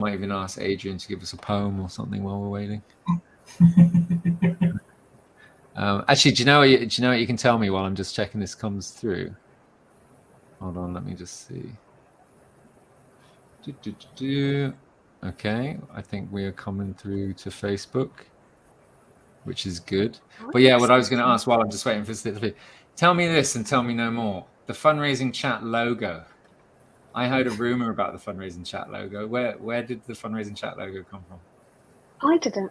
Might even ask Adrian to give us a poem or something while we're waiting. Actually, do you know what you can tell me while I'm just checking this comes through? Hold on, let me just see. Okay, I think we are coming through to Facebook, which is good. But yeah, what I was going to ask while I'm just waiting for this, tell me this and tell me no more. The Fundraising Chat logo. I heard a rumor about the Fundraising Chat logo. Where did the Fundraising Chat logo come from? I didn't.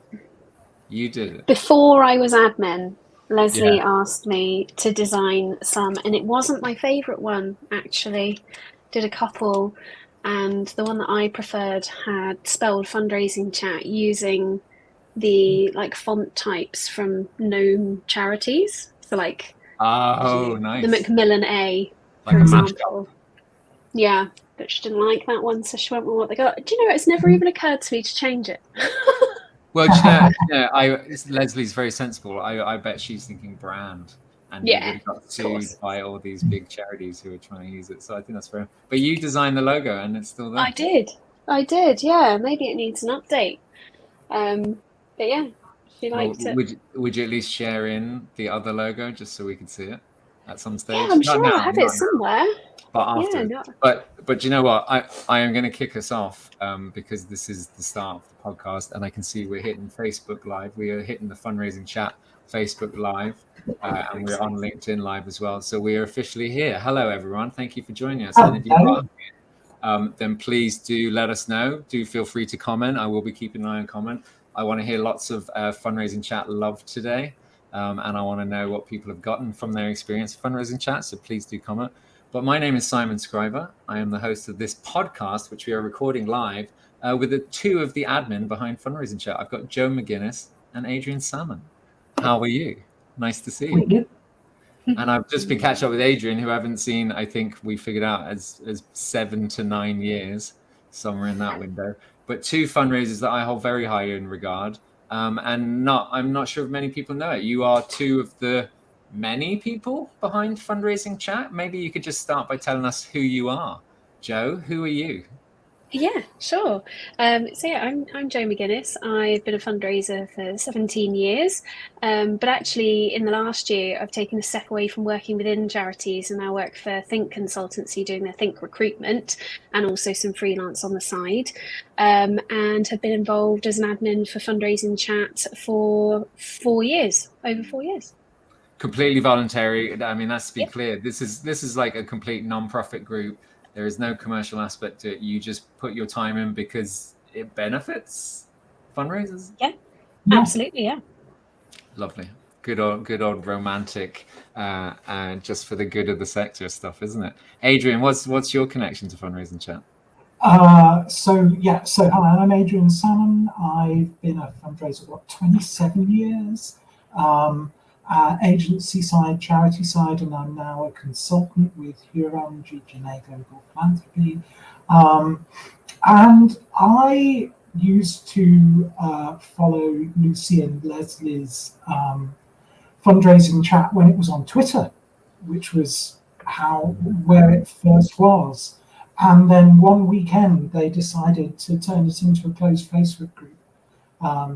You did it. Before I was admin, Leslie asked me to design some, and it wasn't my favourite one, actually. Did a couple, and the one that I preferred had spelled Fundraising Chat using the font types from gnome charities. So nice. The Macmillan A, for example. Yeah, but she didn't like that one, so she went with what they got. Do you know, it's never even occurred to me to change it. Well, Leslie's very sensible. I bet she's thinking brand, and you would have got sued by all these big charities who are trying to use it. So I think that's fair. But you designed the logo, and it's still there. I did. Yeah, maybe it needs an update. But yeah, she liked it. Would you at least share in the other logo just so we could see it at some stage? Yeah, I'm sure I have it somewhere. But after, but you know what? I am going to kick us off because this is the start of the podcast, and I can see we're hitting Facebook Live. We are hitting the Fundraising Chat Facebook Live, and we're on LinkedIn Live as well. So we are officially here. Hello, everyone. Thank you for joining us. And if you are here, then please do let us know. Do feel free to comment. I will be keeping an eye on comment. I want to hear lots of Fundraising Chat love today, and I want to know what people have gotten from their experience of Fundraising Chat. So please do comment. But my name is Simon Scriver. I am the host of this podcast, which we are recording live with the two of the admin behind Fundraising Chat. I've got Joe McGuinness and Adrian Salmon. How are you? Nice to see you. And I've just been catching up with Adrian, who I haven't seen, I think we figured out as 7 to 9 years, somewhere in that window. But two fundraisers that I hold very high in regard. And I'm not sure if many people know it. You are two of the many people behind Fundraising Chat. Maybe you could just start by telling us who you are. Joe, who are you? Yeah, sure. I'm Joe McGuinness. I've been a fundraiser for 17 years, but actually in the last year I've taken a step away from working within charities and now work for Think Consultancy doing their Think recruitment and also some freelance on the side, and have been involved as an admin for Fundraising Chat for 4 years, over 4 years. Completely voluntary. I mean, let's be clear. This is like a complete non-profit group. There is no commercial aspect to it. You just put your time in because it benefits fundraisers. Yeah, absolutely. Yeah. Lovely. Good old romantic, just for the good of the sector stuff, isn't it? Adrian, what's your connection to Fundraising Chat? So hi, I'm Adrian Salmon. I've been a fundraiser 27 years. Agency side, charity side, and I'm now a consultant with Huron GGNA Global Philanthropy. And I used to follow Lucy and Leslie's Fundraising Chat when it was on Twitter, which was where it first was. And then one weekend they decided to turn it into a closed Facebook group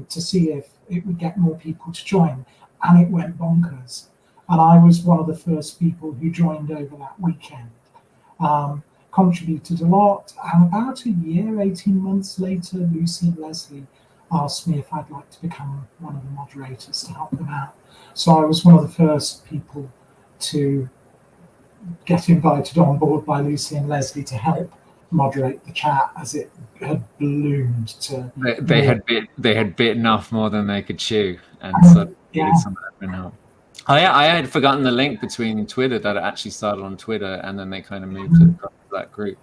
to see if it would get more people to join. And it went bonkers. And I was one of the first people who joined over that weekend. Contributed a lot. And about a year, 18 months later, Lucy and Leslie asked me if I'd like to become one of the moderators to help them out. So I was one of the first people to get invited on board by Lucy and Leslie to help moderate the chat as it had bloomed to. They had bitten off more than they could chew, and so needed some admin help. I had forgotten the link between Twitter, that it actually started on Twitter, and then they kind of moved to that group.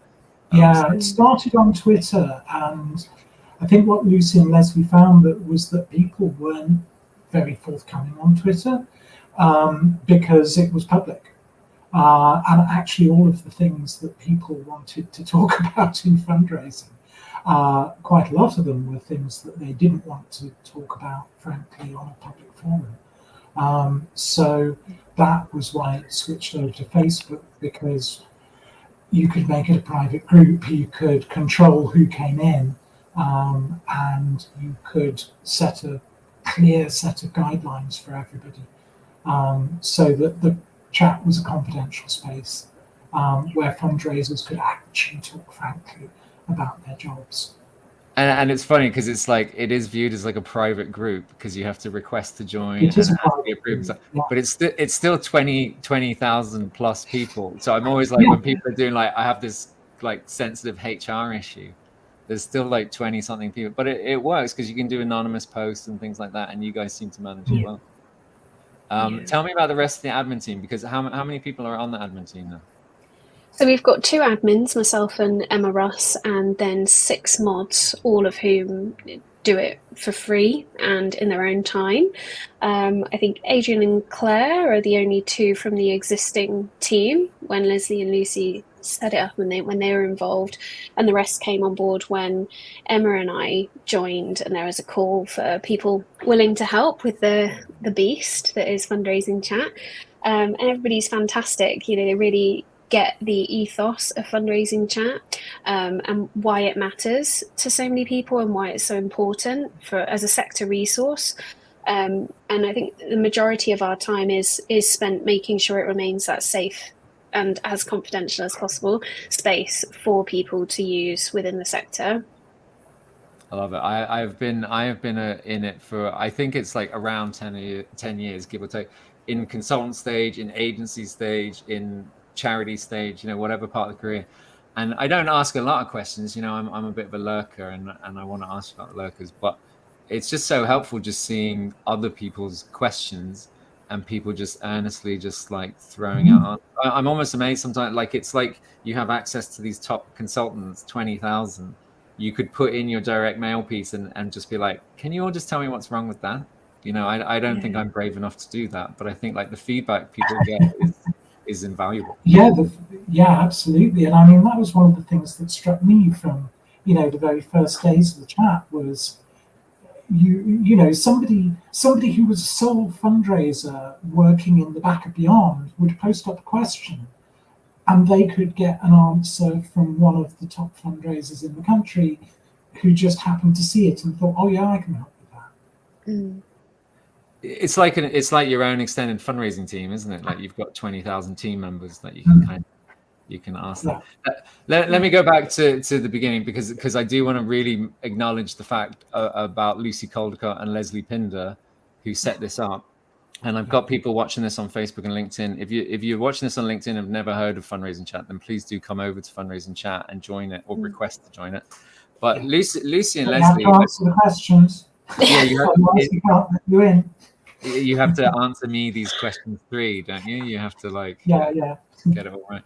It started on Twitter, and I think what Lucy and Leslie found was that people weren't very forthcoming on Twitter because it was public. And actually all of the things that people wanted to talk about in fundraising, quite a lot of them were things that they didn't want to talk about, frankly, on a public forum. So that was why it switched over to Facebook, because you could make it a private group, you could control who came in, and you could set a clear set of guidelines for everybody, so that the chat was a confidential space where fundraisers could actually talk frankly about their jobs. And it's funny because it's like it is viewed as like a private group because you have to request to join. It is and a private be approved. group, yeah. But it's still 20,000 plus people. So I'm always like, when people are doing like, I have this like sensitive HR issue, there's still like 20 something people, but it works because you can do anonymous posts and things like that, and you guys seem to manage it well. Tell me about the rest of the admin team, because how many people are on the admin team now? So we've got 2 admins, myself and Emma Russ, and then 6 mods, all of whom do it for free and in their own time. I think Adrian and Claire are the only 2 from the existing team when Leslie and Lucy set it up when they were involved, and the rest came on board when Emma and I joined, and there was a call for people willing to help with the beast that is fundraising chat. And everybody's fantastic. They really get the ethos of fundraising chat, and why it matters to so many people and why it's so important as a sector resource. And I think the majority of our time is spent making sure it remains that safe and as confidential as possible space for people to use within the sector. I love it. I have been in it for, I think it's like around 10 years, give or take, in consultant stage, in agency stage, in charity stage, whatever part of the career. And I don't ask a lot of questions, I'm a bit of a lurker, and I want to ask about lurkers, but it's just so helpful just seeing other people's questions and people just earnestly just like throwing out. I'm almost amazed sometimes, like it's like you have access to these top consultants, 20,000. You could put in your direct mail piece and just be like, can you all just tell me what's wrong with that? I don't think I'm brave enough to do that, but I think like the feedback people get is invaluable. Yeah, absolutely. And I mean, that was one of the things that struck me from, the very first days of the chat was, somebody who was a sole fundraiser working in the back of Beyond would post up a question, and they could get an answer from one of the top fundraisers in the country who just happened to see it and thought, oh yeah, I can help with that. Mm. It's like your own extended fundraising team, isn't it? Like you've got 20,000 team members that you can you can ask them. Let me go back to the beginning, because I do want to really acknowledge the fact about Lucy Caldecott and Leslie Pinder, who set this up. And I've got people watching this on Facebook and LinkedIn. If you're watching this on LinkedIn and have never heard of Fundraising Chat, then please do come over to Fundraising Chat and join it, or request to join it. But Lucy and Leslie, you have to answer the questions. Yeah, you have to answer me these questions 3, don't you? You have to get it all right.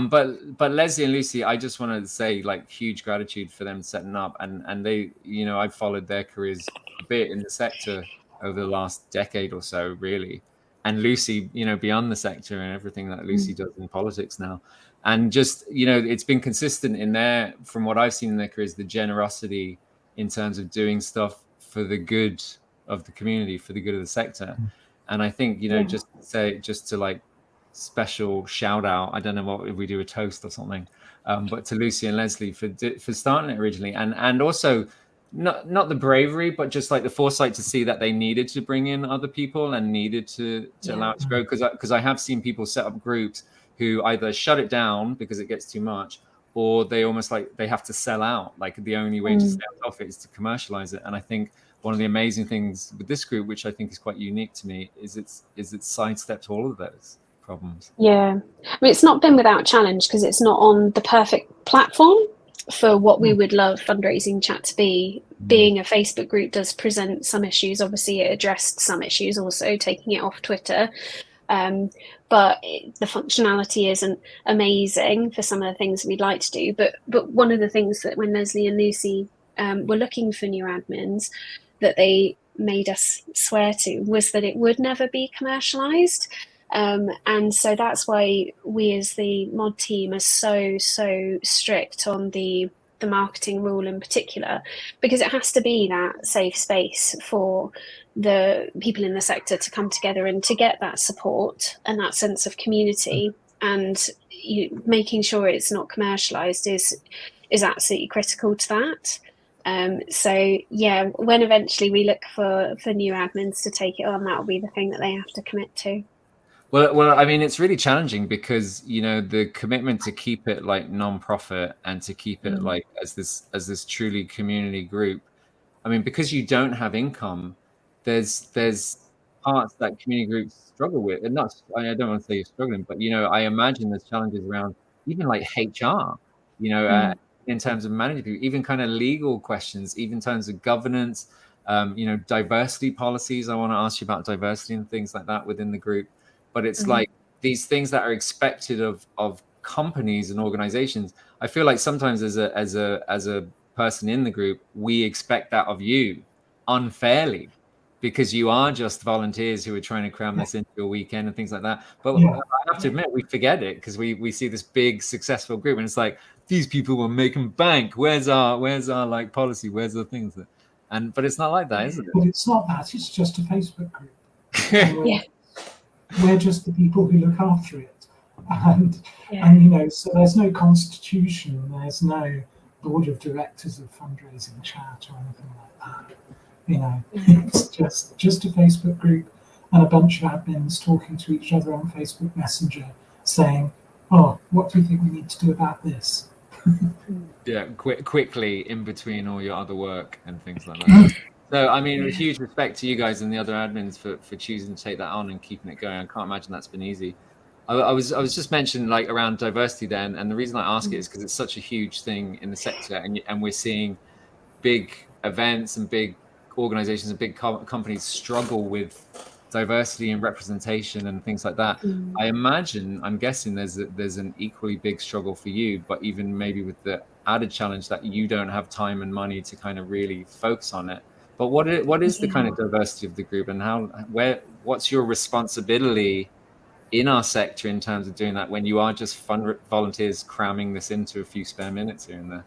But Leslie and Lucy, I just want to say like huge gratitude for them setting up, and they, I've followed their careers a bit in the sector over the last decade or so, really. And Lucy, beyond the sector and everything that Lucy does in politics now. And just, it's been consistent in from what I've seen in their careers, the generosity in terms of doing stuff for the good of the community, for the good of the sector. And I think, just to like special shout out, I don't know what if we do a toast or something, but to Lucy and Leslie for starting it originally, and also not the bravery, but just like the foresight to see that they needed to bring in other people and needed to allow it to grow. Because I have seen people set up groups who either shut it down because it gets too much, or they almost like they have to sell out. Like the only way to stay on top of it is to commercialize it. And I think one of the amazing things with this group, which I think is quite unique to me, is it's sidestepped all of those problems. Yeah, I mean, it's not been without challenge, because it's not on the perfect platform for what we would love Fundraising Chat to be. Being a Facebook group does present some issues. Obviously, it addressed some issues also, taking it off Twitter. But the functionality isn't amazing for some of the things we'd like to do. But one of the things that when Leslie and Lucy were looking for new admins, that they made us swear to was that it would never be commercialized. And so that's why we as the mod team are so strict on the marketing rule in particular, because it has to be that safe space for the people in the sector to come together and to get that support and that sense of community. And making sure it's not commercialized is absolutely critical to that. So yeah, when eventually we look for new admins to take it on, that will be the thing that they have to commit to. Well, I mean, it's really challenging because, you know, the commitment to keep it like non-profit and to keep it like as this truly community group. I mean, because you don't have income, there's parts that community groups struggle with, and not. I don't want to say you're struggling, but you know, I imagine there's challenges around even like HR. You know, in terms of managing people, even kind of legal questions, even in terms of governance. You know, diversity policies. I want to ask you about diversity and things like that within the group. But it's like these things that are expected of companies and organizations. I feel like sometimes as a person in the group, we expect that of you unfairly because you are just volunteers who are trying to cram this into a weekend and things like that. But I have to admit, we forget it because we see this big successful group and it's like, these people were making bank. Where's our like policy? Where's the things that, but it's not like that, is it? But it's not that. It's just a Facebook group. We're just the people who look after it, and you know, so there's no constitution, there's no board of directors of Fundraising Chat or anything like that. You know, it's just a Facebook group and a bunch of admins talking to each other on Facebook Messenger, saying, "Oh, what do you think we need to do about this?" Yeah, quickly in between all your other work and things like that. So, I mean, a huge respect to you guys and the other admins for choosing to take that on and keeping it going. I can't imagine that's been easy. I was just mentioning like around diversity then, and the reason I ask it is because it's such a huge thing in the sector, and we're seeing big events and big organizations and big companies struggle with diversity and representation and things like that. I'm guessing there's an equally big struggle for you, but even maybe with the added challenge that you don't have time and money to kind of really focus on it. But what is the kind of diversity of the group, and what's your responsibility in our sector in terms of doing that when you are just volunteers cramming this into a few spare minutes here and there?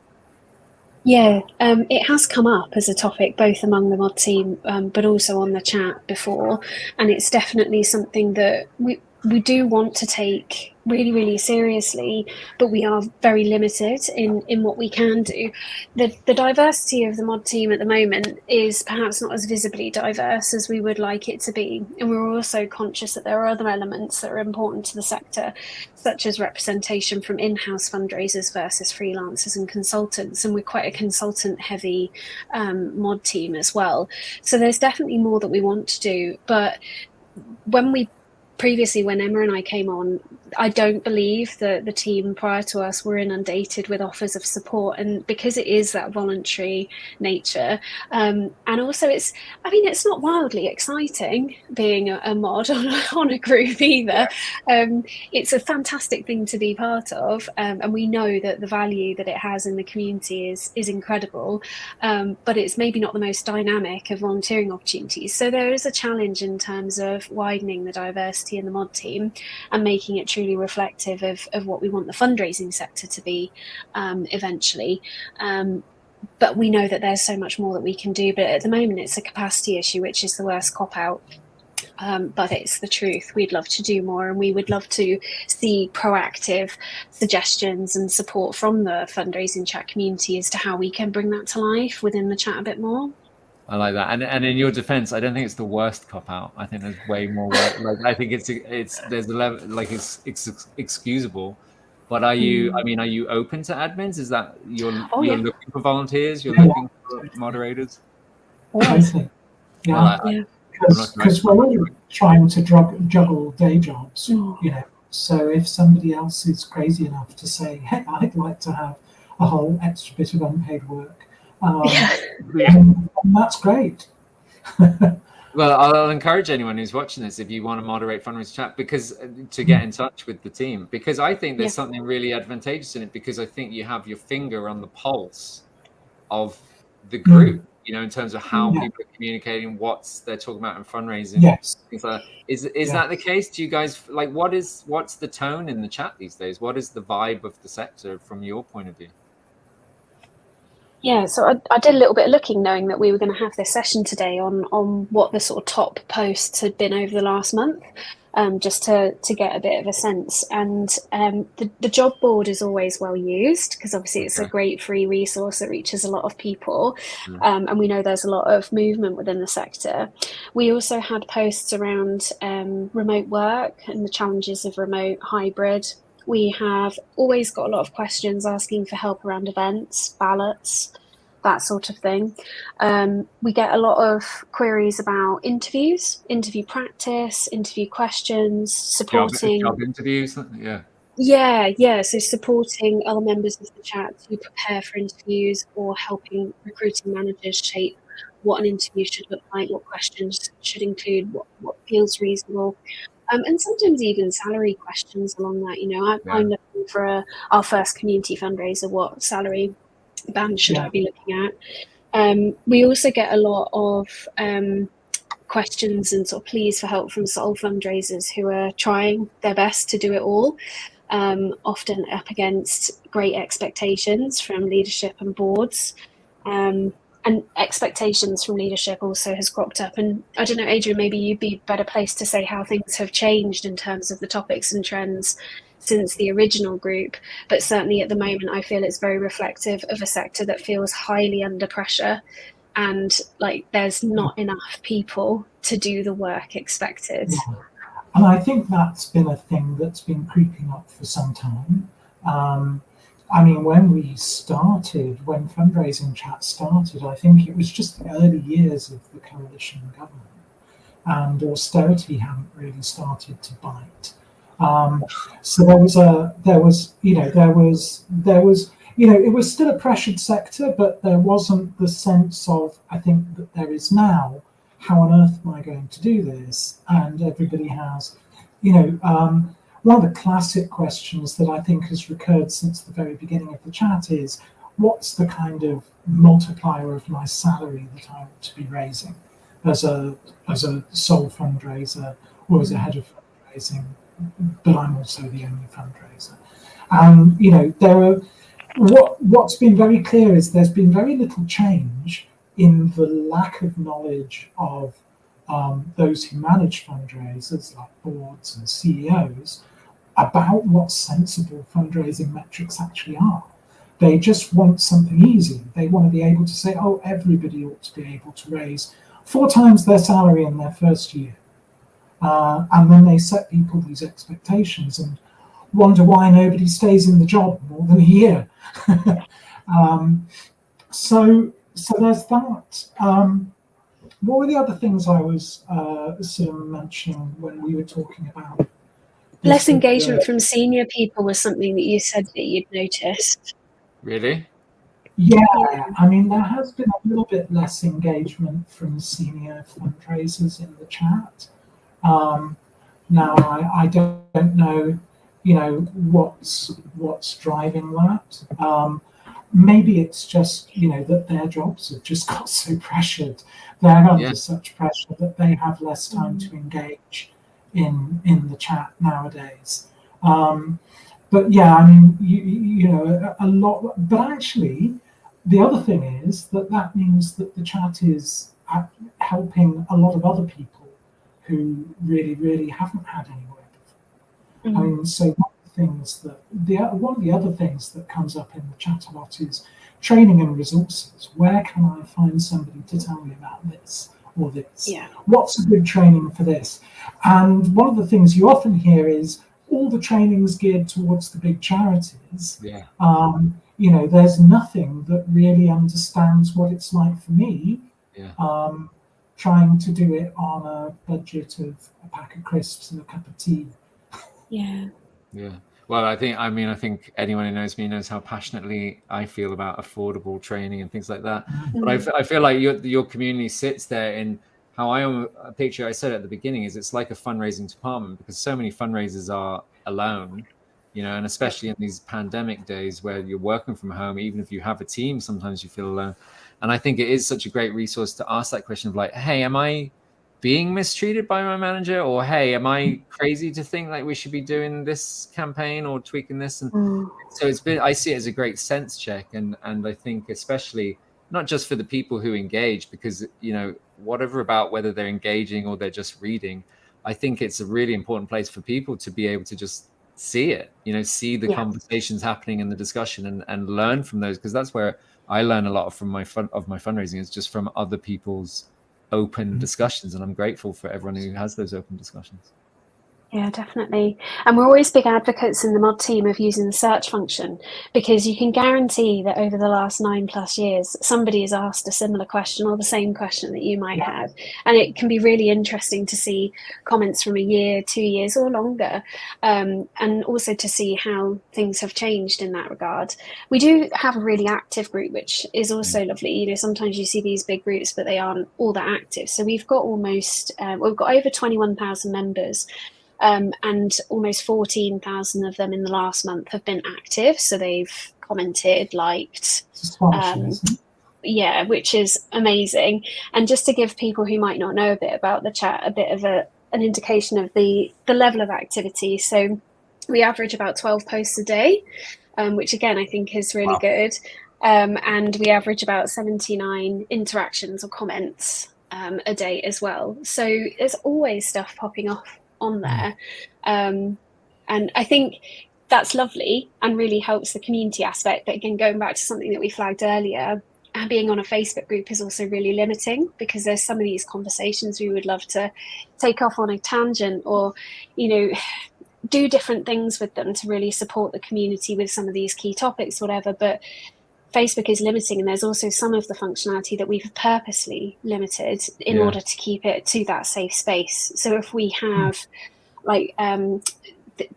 Yeah, it has come up as a topic both among the mod team, but also on the chat before, and it's definitely something that we do want to take really, really seriously, but we are very limited in what we can do. The diversity of the mod team at the moment is perhaps not as visibly diverse as we would like it to be, and we're also conscious that there are other elements that are important to the sector, such as representation from in-house fundraisers versus freelancers and consultants, and we're quite a consultant-heavy mod team as well. So there's definitely more that we want to do, but previously, when Emma and I came on, I don't believe that the team prior to us were inundated with offers of support, and because it is that voluntary nature, and also it's not wildly exciting being a mod on a group either. It's a fantastic thing to be part of, and we know that the value that it has in the community is incredible, but it's maybe not the most dynamic of volunteering opportunities. So there is a challenge in terms of widening the diversity in the mod team and making it truly reflective of what we want the fundraising sector to be eventually. But we know that there's so much more that we can do, but at the moment it's a capacity issue, which is the worst cop-out. But it's the truth. We'd love to do more, and we would love to see proactive suggestions and support from the Fundraising Chat community as to how we can bring that to life within the chat a bit more. I like that, and in your defense, I don't think it's the worst cop out. I think there's way more work. Like I think there's a level, like it's excusable. But are you? I mean, are you open to admins? Is that you're looking for volunteers? You're looking for moderators? Because we're all trying to juggle day jobs, you know. So if somebody else is crazy enough to say, "Hey, I'd like to have a whole extra bit of unpaid work," and that's great. Well, I'll encourage anyone who's watching this, if you want to moderate Fundraising Chat, because to get in touch with the team, because I think there's something really advantageous in it, because I think you have your finger on the pulse of the group, you know, in terms of how people are communicating, what they're talking about in fundraising. Yes. Things like that. Is that the case? Do you guys like what's the tone in the chat these days? What is the vibe of the sector from your point of view? Yeah, so I did a little bit of looking, knowing that we were going to have this session today on what the sort of top posts had been over the last month. just to get a bit of a sense. And the job board is always well used, because obviously it's a great free resource that reaches a lot of people. And we know there's a lot of movement within the sector. We also had posts around remote work and the challenges of remote hybrid. We have always got a lot of questions asking for help around events, ballots, that sort of thing. We get a lot of queries about interviews, interview practice, interview questions, supporting job interviews. So supporting other members of the chat to prepare for interviews, or helping recruiting managers shape what an interview should look like, what questions should include, what feels reasonable. And sometimes even salary questions along that. I'm looking for our first community fundraiser. What salary band should I be looking at? We also get a lot of questions and sort of pleas for help from sole fundraisers who are trying their best to do it all, often up against great expectations from leadership and boards. And expectations from leadership also has cropped up. And I don't know, Adrian, maybe you'd be better placed to say how things have changed in terms of the topics and trends since the original group. But certainly at the moment, I feel it's very reflective of a sector that feels highly under pressure, and like there's not enough people to do the work expected. And I think that's been a thing that's been creeping up for some time. I mean, when fundraising chat started, I think it was just the early years of the coalition government, and austerity hadn't really started to bite. So it was still a pressured sector, but there wasn't the sense of, I think, that there is now. How on earth am I going to do this? And everybody has, one of the classic questions that I think has recurred since the very beginning of the chat is, what's the kind of multiplier of my salary that I ought to be raising as a sole fundraiser or as a head of fundraising, but I'm also the only fundraiser. And, what's been very clear is there's been very little change in the lack of knowledge of those who manage fundraisers, like boards and CEOs, about what sensible fundraising metrics actually are. They just want something easy. They want to be able to say, oh, everybody ought to be able to raise 4 times their salary in their first year. And then they set people these expectations and wonder why nobody stays in the job more than a year. So there's that. What were the other things I was sort of mentioning when we were talking about? Less engagement from senior people was something that you said that you'd noticed. Really? Yeah, I mean, there has been a little bit less engagement from senior fundraisers in the chat. Now, I don't know, what's driving that. Maybe it's just, that their jobs have just got so pressured. They're under such pressure that they have less time to engage in the chat nowadays. But yeah, I mean, a lot. But actually, the other thing is that means that the chat is helping a lot of other people who really, really haven't had anywhere before. I mean, so one of the other things that comes up in the chat a lot is training and resources. Where can I find somebody to tell me about this or this? Yeah. What's a good training for this? And one of the things you often hear is all the training's geared towards the big charities. Yeah. There's nothing that really understands what it's like for me. Yeah. Trying to do it on a budget of a pack of crisps and a cup of tea. Yeah. Yeah. Well, I think anyone who knows me knows how passionately I feel about affordable training and things like that. But I feel like your community sits there in how I picture. I said at the beginning is it's like a fundraising department, because so many fundraisers are alone, and especially in these pandemic days where you're working from home, even if you have a team, sometimes you feel alone. And I think it is such a great resource to ask that question of like, hey, am I being mistreated by my manager? Or, hey, am I crazy to think like we should be doing this campaign or tweaking this? And so I see it as a great sense check. And I think especially not just for the people who engage, because, whatever about whether they're engaging or they're just reading, I think it's a really important place for people to be able to just see it, see the conversations happening in the discussion and learn from those, because that's where I learn a lot from my fundraising, is just from other people's open discussions. And I'm grateful for everyone who has those open discussions. Yeah, definitely. And we're always big advocates in the mod team of using the search function, because you can guarantee that over the last 9+ years, somebody has asked a similar question or the same question that you might have. And it can be really interesting to see comments from a year, 2 years or longer, and also to see how things have changed in that regard. We do have a really active group, which is also lovely. Sometimes you see these big groups, but they aren't all that active. So we've got we've got over 21,000 members. And almost 14,000 of them in the last month have been active. So they've commented, liked, which is amazing. And just to give people who might not know a bit about the chat a bit of an indication of the level of activity. So we average about 12 posts a day, which again, I think is really good. And we average about 79 interactions or comments a day as well. So there's always stuff popping off on there, and I think that's lovely and really helps the community aspect. But again, going back to something that we flagged earlier, being on a Facebook group is also really limiting, because there's some of these conversations we would love to take off on a tangent, or do different things with them to really support the community with some of these key topics, whatever. But Facebook is limiting, and there's also some of the functionality that we've purposely limited in order to keep it to that safe space. So if we have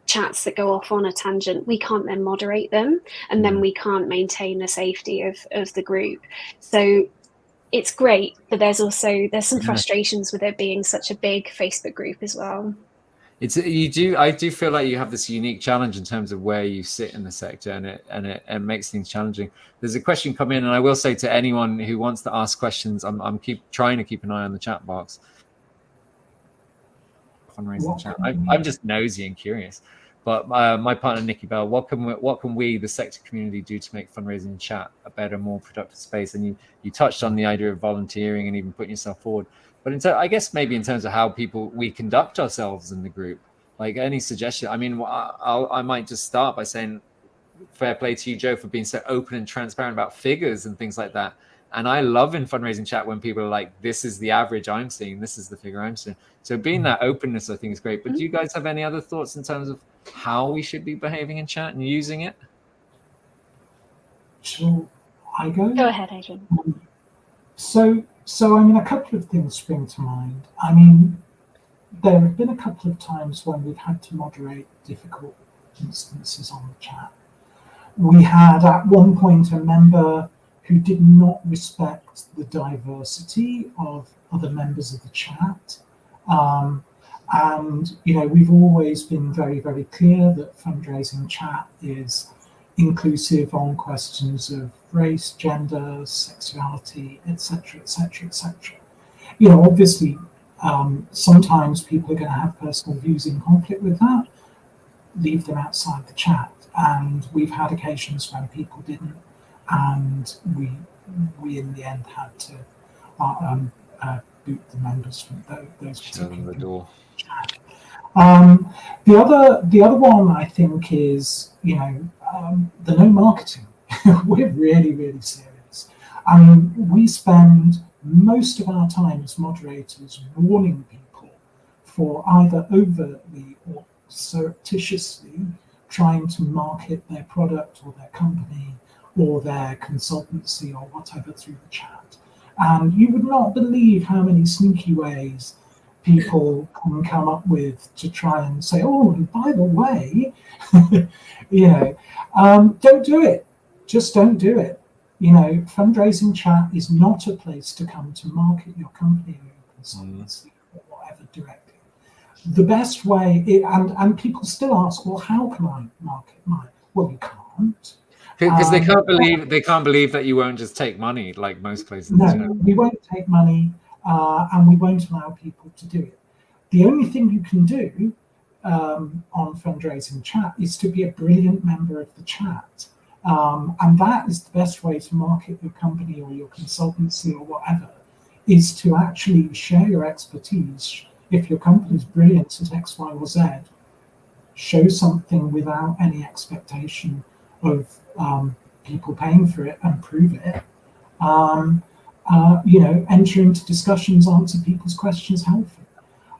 chats that go off on a tangent, we can't then moderate them, and then we can't maintain the safety of the group. So it's great, but there's some frustrations with it being such a big Facebook group as well. I do feel like you have this unique challenge in terms of where you sit in the sector, and it makes things challenging. There's a question come in, and I will say to anyone who wants to ask questions, I'm trying to keep an eye on the chat box. Fundraising chat. I'm just nosy and curious. But my partner Nikki Bell, what can we, the sector community, do to make fundraising chat a better, more productive space? And you touched on the idea of volunteering and even putting yourself forward. But I guess maybe in terms of how we conduct ourselves in the group, like any suggestion. I mean, I might just start by saying, fair play to you, Joe, for being so open and transparent about figures and things like that. And I love in fundraising chat when people are like, this is the average I'm seeing, this is the figure I'm seeing. So being that openness, I think, is great. But do you guys have any other thoughts in terms of how we should be behaving in chat and using it? Shall I go? Go ahead, Adrian. So I mean, a couple of things spring to mind. I mean, there have been a couple of times when we've had to moderate difficult instances on the chat. We had at one point a member who did not respect the diversity of other members of the chat. And, we've always been very, very clear that fundraising chat is inclusive on questions of race, gender, sexuality, etc., etc., etc. Obviously, sometimes people are going to have personal views in conflict with that. Leave them outside the chat. And we've had occasions when people didn't, and we in the end had to boot the members from those particular door. Chat. The other one I think is the no marketing. We're really, really serious. I mean, we spend most of our time as moderators warning people for either overtly or surreptitiously trying to market their product or their company or their consultancy or whatever through the chat. And you would not believe how many sneaky ways people can come up with to try and say, oh, and by the way, don't do it. Just don't do it. Fundraising chat is not a place to come to market your company or your consultancy or whatever directly. The best way, and people still ask, well, how can I market mine? Well, you can't. Because they can't believe that you won't just take money like most places. No, we won't take money, and we won't allow people to do it. The only thing you can do on fundraising chat is to be a brilliant member of the chat, and that is the best way to market your company or your consultancy or whatever, is to actually share your expertise, if your company's brilliant at X, Y, or Z, show something without any expectation of people paying for it and prove it. Enter into discussions, answer people's questions helpfully.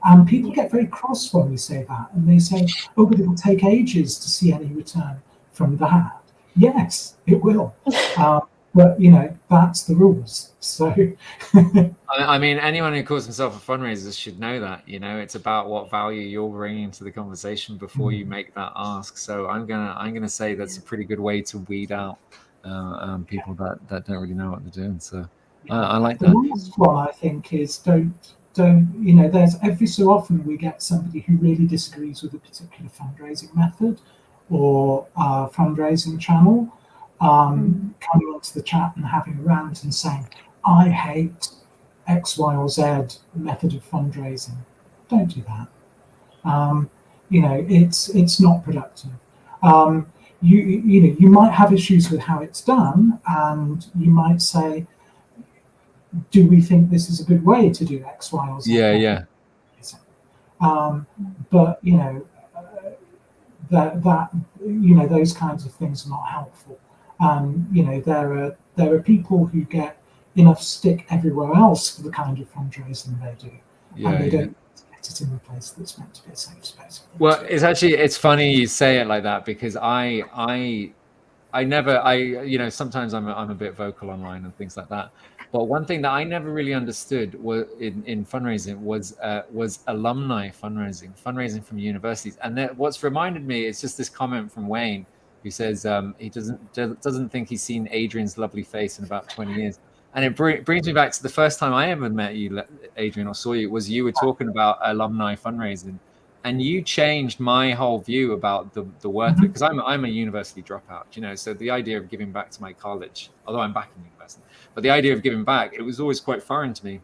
And people get very cross when we say that, and they say, "Oh, but it will take ages to see any return from that." Yes, it will, but that's the rules. So, I mean, anyone who calls himself a fundraiser should know that. It's about what value you're bringing to the conversation before you make that ask. So I'm gonna say that's a pretty good way to weed out people that don't really know what they're doing. So I like that. The last one I think is don't. There's every so often we get somebody who really disagrees with a particular fundraising method or fundraising channel coming onto the chat and having a rant and saying, "I hate X, Y, or Z method of fundraising." Don't do that. It's not productive. You might have issues with how it's done, and you might say, "Do we think this is a good way to do X, Y, or Z?" Yeah. But those kinds of things are not helpful. There are people who get enough stick everywhere else for the kind of fundraising they do, and they don't get it in the place that's meant to be a safe space. Well, it's funny you say it like that, because I never, sometimes I'm a bit vocal online and things like that. But one thing that I never really understood was in fundraising was alumni fundraising from universities. And what's reminded me is just this comment from Wayne, who says he doesn't think he's seen Adrian's lovely face in about 20 years. And it brings me back to the first time I ever met you, Adrian, or saw you, was you were talking about alumni fundraising. And you changed my whole view about the worth of it, because I'm a university dropout, so the idea of giving back to my college, although I'm back in university, but the idea of giving back, it was always quite foreign to me.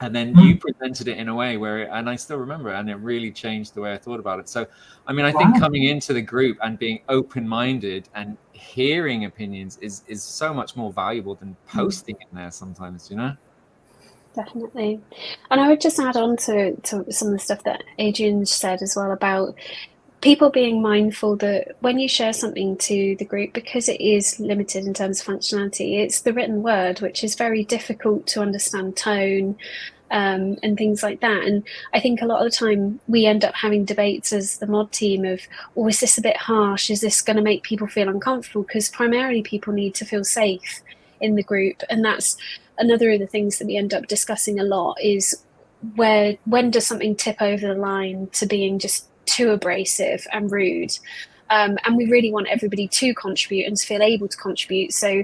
And then you presented it in a way and I still remember it, and it really changed the way I thought about it. So, I mean, I think coming into the group and being open-minded and hearing opinions is so much more valuable than posting in there sometimes, Definitely. And I would just add on to some of the stuff that Adrian said as well about people being mindful that when you share something to the group, because it is limited in terms of functionality, it's the written word, which is very difficult to understand tone and things like that. And I think a lot of the time we end up having debates as the mod team of, oh, is this a bit harsh? Is this going to make people feel uncomfortable? Because primarily people need to feel safe in the group. And that's another of the things that we end up discussing a lot, is when does something tip over the line to being just too abrasive and rude? And we really want everybody to contribute and to feel able to contribute. So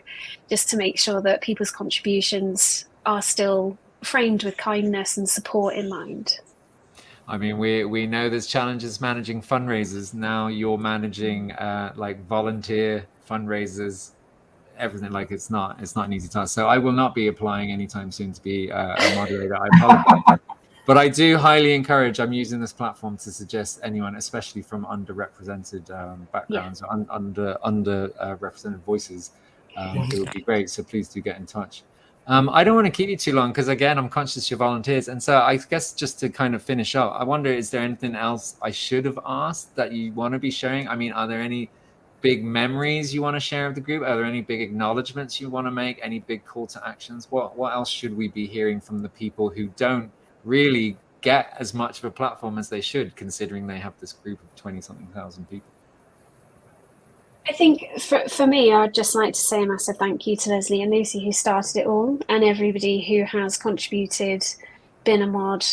just to make sure that people's contributions are still framed with kindness and support in mind. I mean, we know there's challenges managing fundraisers. Now you're managing like volunteer fundraisers, everything. Like it's not an easy task. So I will not be applying anytime soon to be a moderator. I apologize. But I do highly encourage, I'm using this platform to suggest anyone, especially from underrepresented backgrounds, or underrepresented voices, it would be great. So please do get in touch. I don't want to keep you too long, because again, I'm conscious you're volunteers. And so I guess just to kind of finish up, I wonder, is there anything else I should have asked that you want to be sharing? I mean, are there any big memories you want to share of the group? Are there any big acknowledgements you want to make? Any big call to actions? What else should we be hearing from the people who don't really get as much of a platform as they should, considering they have this group of 20-something thousand people? I think for me, I'd just like to say a massive thank you to Leslie and Lucy, who started it all, and everybody who has contributed, been a mod,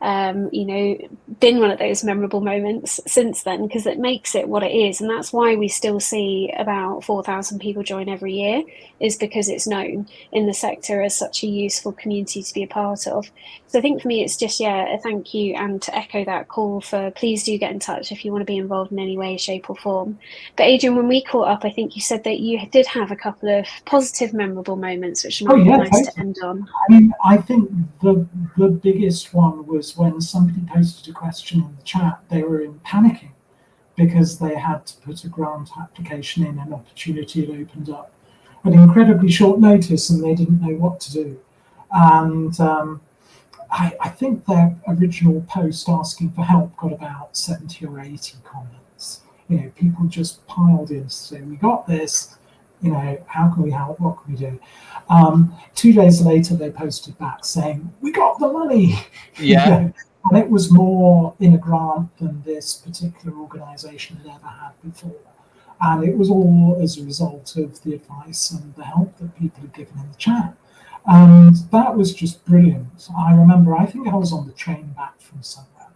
been one of those memorable moments since then, because it makes it what it is. And that's why we still see about 4,000 people join every year, is because it's known in the sector as such a useful community to be a part of. So I think for me, it's just, a thank you, and to echo that call for please do get in touch if you want to be involved in any way, shape or form. But Adrian, when we caught up, I think you said that you did have a couple of positive, memorable moments, which might be nice to end on. I mean, I think the biggest one was when somebody posted a question in the chat. They were panicking because they had to put a grant application in, an opportunity had opened up at incredibly short notice, and they didn't know what to do. And I think their original post asking for help got about 70 or 80 comments. You know, people just piled in to say, we got this, you know, how can we help? What can we do? 2 days later, they posted back saying, we got the money. Yeah. You know, and it was more in a grant than this particular organisation had ever had before. And it was all as a result of the advice and the help that people had given in the chat. And that was just brilliant. I remember, I think I was on the train back from somewhere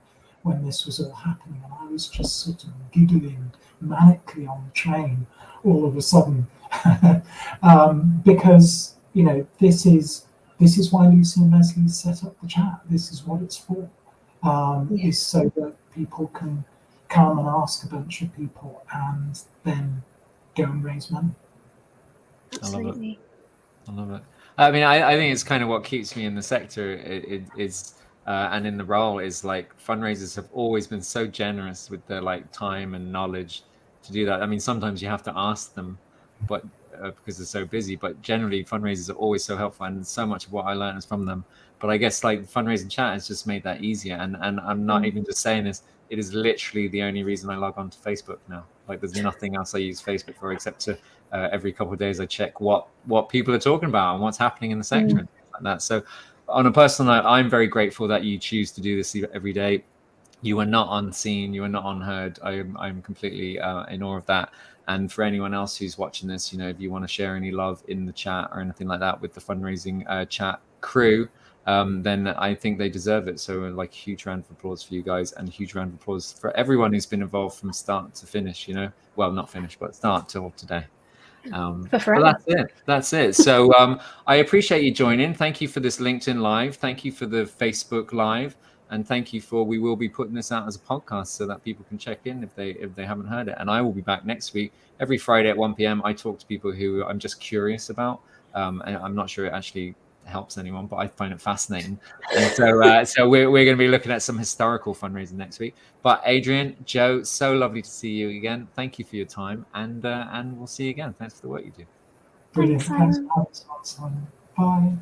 when this was all happening, and I was just sort of giggling manically on the train all of a sudden. Because, you know, this is why Lucy and Leslie set up the chat. This is what it's for. Is so that people can come and ask a bunch of people and then go and raise money. Absolutely. I love it. I mean, I think it's kind of what keeps me in the sector and in the role is like fundraisers have always been so generous with their like time and knowledge to do that. I mean, sometimes you have to ask them, but because they're so busy, but generally fundraisers are always so helpful, and so much of what I learn is from them. But I guess like fundraising chat has just made that easier. And I'm not even just saying this, it is literally the only reason I log on to Facebook now. Like there's nothing else I use Facebook for except to every couple of days I check what people are talking about and what's happening in the sector and things like that. So on a personal note, I'm very grateful that you choose to do this every day. You are not unseen, you are not unheard. I'm completely in awe of that. And for anyone else who's watching this, you know, if you want to share any love in the chat or anything like that with the fundraising chat crew, then I think they deserve it. So like huge round of applause for you guys, and a huge round of applause for everyone who's been involved from start to finish, you know, well, not finish, but start till today. But that's it. So I appreciate you joining. Thank you for this LinkedIn live. Thank you for the Facebook live. And thank you for, we will be putting this out as a podcast so that people can check in if they haven't heard it. And I will be back next week. Every Friday at 1 p.m. I talk to people who I'm just curious about. And I'm not sure it actually helps anyone, but I find it fascinating. And so we're going to be looking at some historical fundraising next week. But Adrian, Joe, so lovely to see you again. Thank you for your time, and we'll see you again. Thanks for the work you do. Brilliant. Thanks, Simon. Bye.